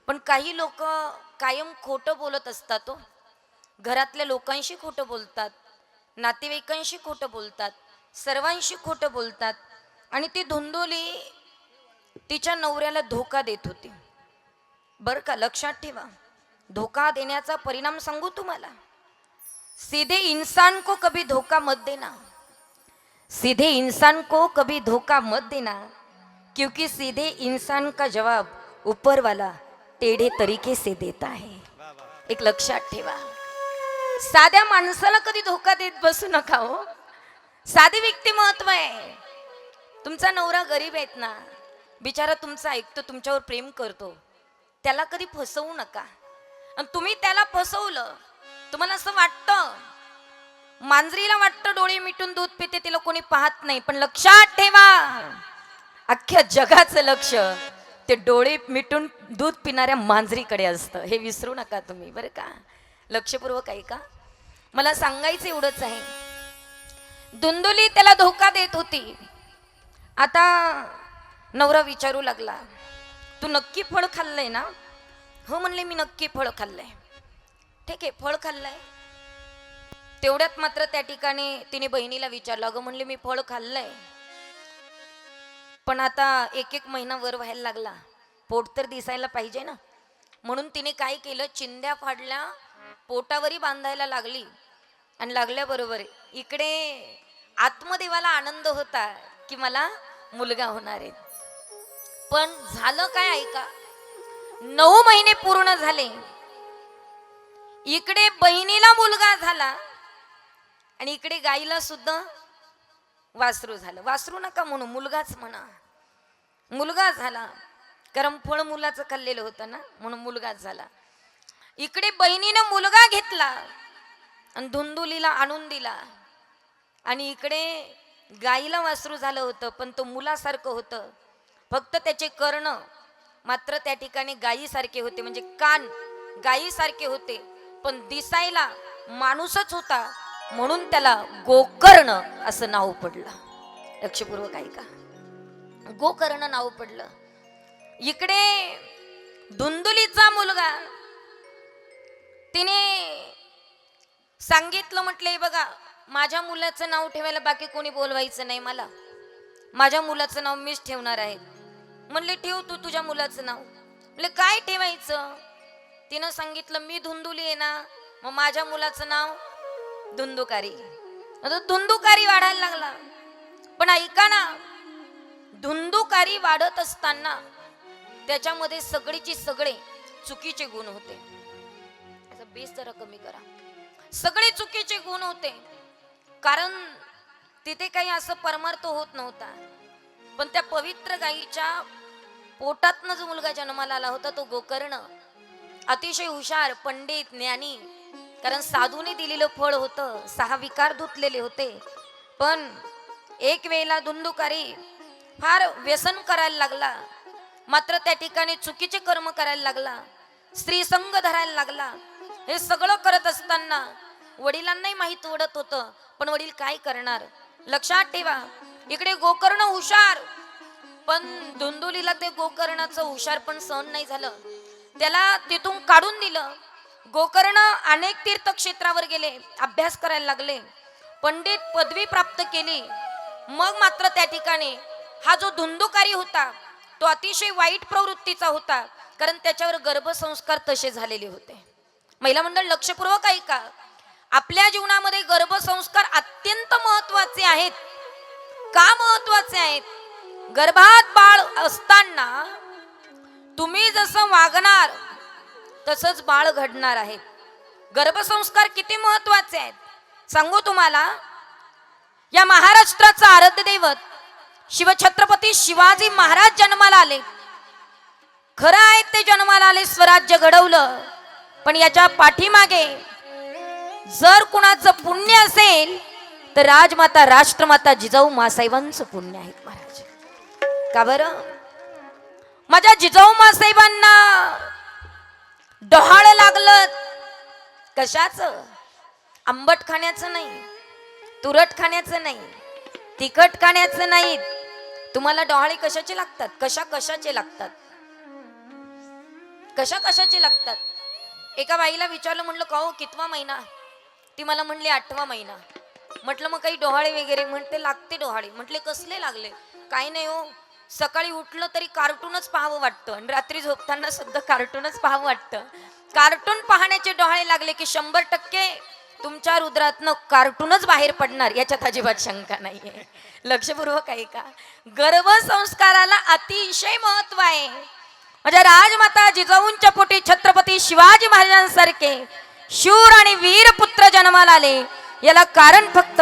पण काही लोक कायम खोटं बोलत असतात. घरातल्या लोकांशी खोटं बोलतात, नातेवाईकांशी खोटं बोलतात, सर्वांशी खोटं बोलतात. आणि ती धुंदोली तिच्या नवऱ्याला धोका देत होती. बरं का, लक्षात ठेवा. धोका देण्याचा परिणाम सांगू तुम्हाला. सीधे इंसान को कभी धोखा मत देना, सीधे इंसान को कभी धोखा मत देना, क्योंकि सीधे इंसान का जवाब ऊपर वाला टेढ़े तरीके से देता है. एक लक्षात ठेवा. साध्या माणसाला कधी धोका देत बसू नका हो. साधी व्यक्ती महत्व आहे. तुमचा नवरा गरीब आहेत ना, बिचारा तुमचा ऐकतो, तुमच्यावर प्रेम करतो, त्याला कधी फसवू नका. आणि तुम्ही त्याला फसवलं, तुम्हाला असं वाटतं, मांजरीला वाटतं डोळे मिटून दूध पिते, तिला कोणी पाहत नाही. पण लक्षात ठेवा, अख्ख्या जगाचं लक्ष ते डोळे मिटून दूध पिणाऱ्या मांजरीकडे असतं. हे विसरू नका तुम्ही, बरं का. लक्षपूर्वक ऐका. मला सांगायचं एवढंच आहे, धुंदुली त्याला धोका देत होती. आता नवरा विचारू लागला, तू नक्की फळ खाल्लंय ना? हो म्हणले, मी नक्की फळ खाल्लंय. ठीक आहे, फळ खाल्लंय. तेवढ्यात मात्र त्या ठिकाणी तिने बहिणीला विचारलं, अगं म्हणले मी फळ खाल्लंय, पण आता एक एक महिना वर व्हायला लागला, पोट तर दिसायला पाहिजे ना. म्हणून तिने काय केलं, चिंध्या फाडल्या, पोटावरी बांधायला लागली. आणि लागल्याबरोबर इकडे आत्मदेवाला आनंद होता की मला मुलगा होणार आहे. पण झालं काय ऐका, 9 महिने पूर्ण झाले. इकडे बहिणीला मुलगा झाला आणि इकडे गाईला सुद्धा वासरू झालं. वासरू नका म्हणू, मुलगाच म्हणा. मुलगा झाला, कारण फळ मुलाचं खाल्लेलं होतं ना, म्हणून मुलगाच झाला. इकडे बहिणीनं मुलगा घेतला आणि धुंदुलीला आणून दिला. आणि इकडे गाईला वासरू झालं होतं, पण तो मुलासारखं होतं. फक्त त्याचे कर्ण मात्र त्या ठिकाणी गायीसारखे होते, म्हणजे कान गायीसारखे होते, पण दिसायला माणूसच होता. म्हणून त्याला गोकर्ण असं नाव पडलं. लक्षपूर्वक ऐका, गोकर्ण नाव पडलं. इकडे धुंदुलीचा मुलगा, तिने सांगितलं, म्हटलंय बघा, माझ्या मुलाचं नाव ठेवायला बाकी कोणी बोलवायचं नाही मला, माझ्या मुलाचं नाव मीच ठेवणार आहे. म्हणले ठेव तू तुझ्या मुलाचं नाव. म्हणले काय ठेवायचं? तिनं सांगितलं, मी धुंदुली आहे ना, मग माझ्या मुलाचं नाव धुंदुकारी. धुंदुकारी वाढायला लागला. पण ऐका ना, धुंदुकारी वाढत असताना त्याच्यामध्ये सगळीची सगळे चुकीचे गुण होते. याचा बेस जरा कमी करा. सगळे चुकीचे गुण होते, कारण तिथे काही असं परमार्थ होत नव्हता. पण त्या पवित्र गायीच्या पोटातनं जो मुलगा जन्माला आला होता तो गोकर्ण अतिशय हुशार, पंडित, ज्ञानी. कारण साधूने दिलेलं फळ होतं, 6 विकार धुतलेले होते. पण एक वेळेला धुंदुकारी फार व्यसन करायला लागला, मात्र त्या ठिकाणी चुकीचे कर्म करायला लागला, स्त्री संग धरायला लागला. हे सगळं करत असताना वडिलांनाही माहीत ओढत होतं, पण वडील काय करणार. लक्षात ठेवा, इकडे गोकर्ण हुशार, पण धुंदुलीला ते गोकर्णाचं हुशार पण सहन नाही झालं. त्याला तिथून काढून दिलं. गोकर्ण अनेक तीर्थक्षेत्रावर गेले, अभ्यास करायला लागले, पंडित पदवी प्राप्त केली. मग मात्र त्या ठिकाणी हा जो धुंदुकारी होता तो अतिशय वाईट प्रवृत्तीचा होता, कारण त्याच्यावर गर्भसंस्कार तसे झालेले होते. महिला मंडळ लक्षपूर्वक ऐका, आपल्या जीवनामध्ये गर्भसंस्कार अत्यंत महत्वाचे आहेत. का महत्वाचे आहेत? गर्भात बाळ असताना तुम्ही जसं वागणार तसंच बाळ घडणार आहे. गर्भसंस्कार किती महत्वाचे आहेत सांगू तुम्हाला. या महाराष्ट्राचा आराध्य दैवत शिवछत्रपती शिवाजी महाराज जन्माला आले. खरं आहे, ते जन्माला आले, स्वराज्य घडवलं, पण याच्या पाठीमागे जर कुणाचं पुण्य असेल तर राजमाता राष्ट्रमाता जिजाऊ मासाहेबांचं पुण्य आहे महाराज. का बरं? माझ्या जिजाऊ मासाहेबांना डोहाळ लागलं. कशाचं? आंबट खाण्याचं नाही, तुरट खाण्याचं नाही, तिखट खाण्याचं नाही. तुम्हाला डोहाळे कशाचे लागतात? कशाचे लागतात? कशा कशाचे लागतात. एका बाईला विचारलं, म्हटलं का हो कितवा महिना? ती मला म्हणली 8वा महिना. म्हटलं मग काही डोहाळे वगैरे? म्हणते लागते डोहाळे. म्हटले कसले लागले? काही नाही हो, सकाळी उठलं तरी कार्टूनच पाहावं वाटतं आणि रात्री झोपताना सुद्धा कार्टूनच पाहावं वाटतं. कार्टून पाहण्याचे डोहाळे लागले की 100% तुमच्या रुद्रातनं कार्टूनच बाहेर पडणार, याच्यात अजिबात शंका नाहीये. लक्षपूर्वक आहे का? गर्भसंस्काराला अतिशय महत्व आहे. माझ्या राजमाता जिजाऊंच्या पोटी छत्रपती शिवाजी महाराजांसारखे शूर आणि वीर पुत्र जन्माला आले. याला कारण फक्त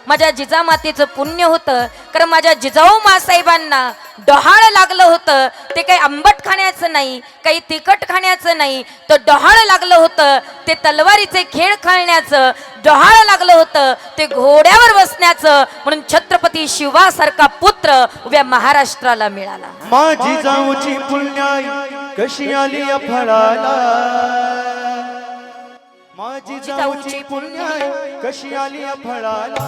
माझ्या जिजामातेचं पुण्य होतं. कारण माझ्या जिजाऊ मासाहेबांना डोहाळ लागलं होतं. ते काही आंबट खाण्याचं नाही, काही तिखट खाण्याचं नाही, तर डोहाळ लागलं होतं ते तलवारीचे खेळ खेळण्याचं, डोहाळ लागलं होतं ते घोड्यावर बसण्याचं. म्हणून छत्रपती शिवासारखा पुत्र उभ्या महाराष्ट्राला मिळाला. माझी जाऊची पुण्याई कशी आली या फळाला, माझी जाऊची पुण्याई कशी आली या फळाला.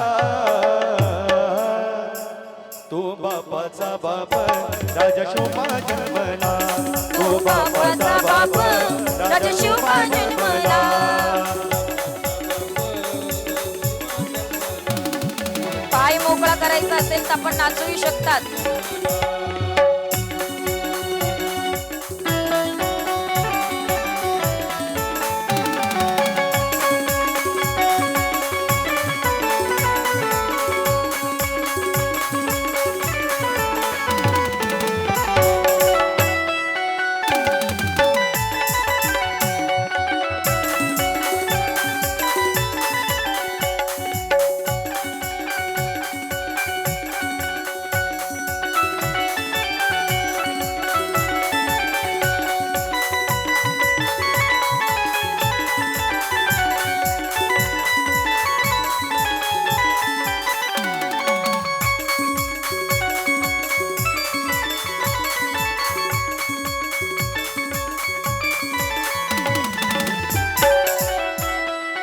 तो बापाचा बाप राजा शोभा जन्मला, तो बापाचा बाप राजा शोभा जन्मला. पाय मोकळा करायचा असेल तर आपण नाचूही शकतात.